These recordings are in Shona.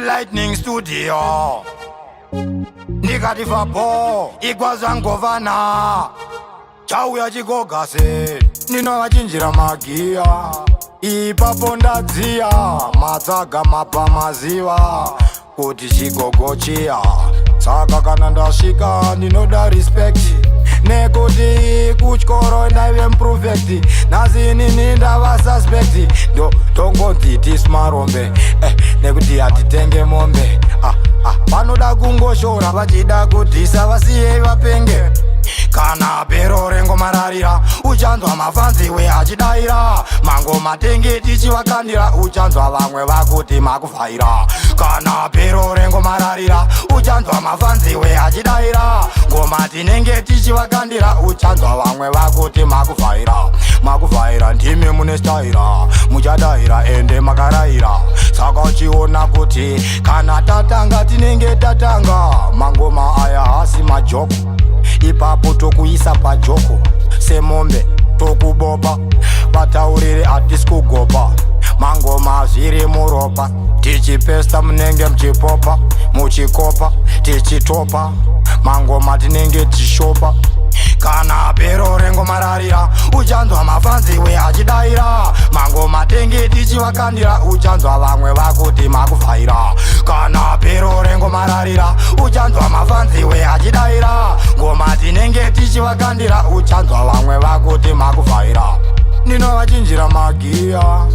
Lightning Studio Ndikati vapo igwaza ngovana chauya chigogase ndinovachinjira magiya ipapo ndadziya matsaga mapa maziva kuti chigogo chiya saka kana ndasvika ndinoda respect nekuti kuchikoro ndaive mprofect nazinini ndava suspect ndo tongonziti smarombe nekuti hatitenge mombe vanoda kungoshora vachida kudhisa vasiye vapenge kana bhero rengomararira uchanzwa mafanziwe achidaira mango matenge tichivakandira uchanzwa vamwe vakuti makuvhaira kana bhero rengomararira uchanzwa mafanziwe achidaira ngoma tinenge tichivakandira uchanzwa vamwe vakuti makuvhaira ndimi mune staira muchadaira ende makarayira saka uchiona kuti kana tatanga tinenge tatanga mangoma aya hasi majoko ipapo tokuisa pajoko semombe tokubopa vataurire hatisi kugopa mangoma zviri muropa tichipesta munenge muchipopa muchikopa tichitopa mangoma tinenge tishopa kana bhero rengomararira uchanzwa mafanziwe achidaira mangoma tenge tichivakandira uchanzwa vamwe vakuti makuvhaira kana bhero rengomararira uchanzwa mafanziwe achidaira ngoma tinenge tichivakandira uchanzwa vamwe vakuti makuvhaira ndinovachinjira magiya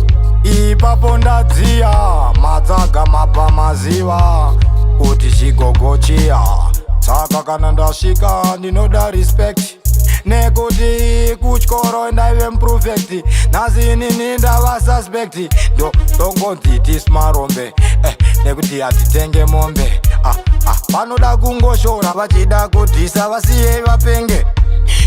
ipapo ndadziya matsaga mapa maziva kuti chigogo chiya saka kana ndasvika ndinoda respect nekuti kuchikoro ndaive mprofect nazinini ndava suspect ndo tongonziti smarombe nekuti hatitenge mombe vanoda kungoshora vachida kudhisa vasiye vapenge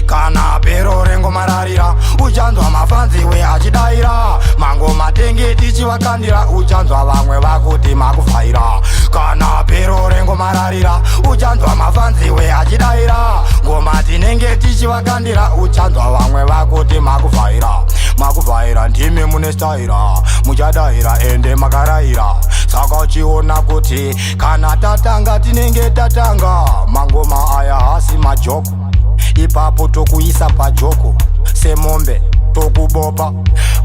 kana bhero rengomararira uchanzwa mafanziwe achidaira mango matenge tichivakandira uchanzwa vamwe vakuti makuvhaira kana bhero rengomararira uchanzwa mafanziwe achidaira ngoma tinenge tichivakandira uchanzwa vamwe vakuti makuvhaira ndimi mune staira muchadaira ende makarayira saka uchiona kuti kana tatanga tinenge tatanga mangoma aya hasi majoko ipapo tokuisa pajoko semombe tokubopa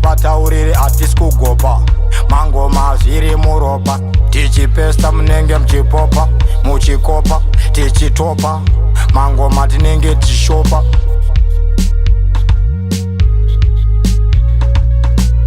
vataurire hatisi kugopa mangoma zviri muropa tichipesta munenge muchipopa muchikopa tichitopa mangoma tinenge tishopa